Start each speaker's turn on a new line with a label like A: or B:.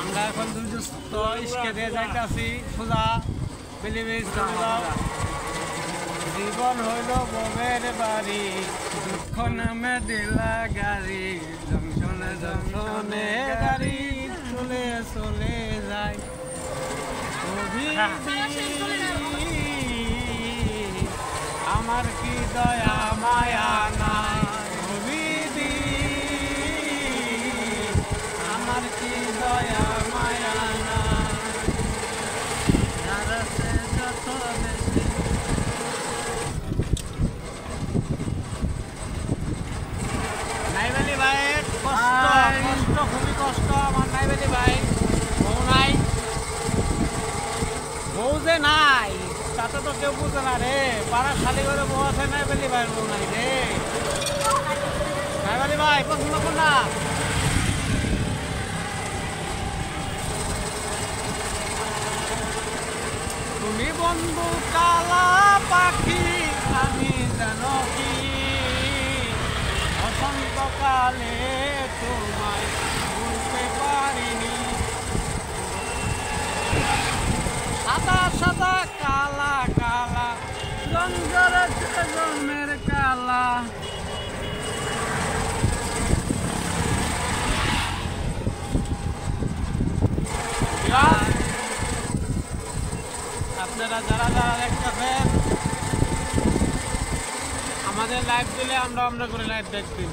A: আমরা এখন দুর্যস্ত ইস্কে দিয়ে যাইতেছি সোজা বিলিবিজ জীবন হইল ববের বাড়ি দুঃখ নামে দিলা গাড়ি জংশনে জংশনে গাড়ি চলে চলে যায় আমার কি দয়া মায়া নাই অভিদি আমার কি দয়া মায়া নাই যারাতে যত বেশি নাইবেলি ভাই কষ্ট খুবই কষ্ট আমার নাইবেলি ভাই বউ নাই বউ যে নাই তাতে তো কেউ বুঝে না রে পাড়ার শালি করে বউ আছে নাইবেলি ভাই বউ নাই রে নাইবেলি ভাই পছন্দ কর না তুমি বন্ধু কালা পাখি আমি জানো কি বসন্তকালে তোমায় ভুলতে পারিনি সাদা সাদা কালা কালা রঙের জন্মের কালা আপনারা যারা যারা দেখতেছেন আমাদের লাইভ দিলে আমরা করে লাইভ দেখবেন।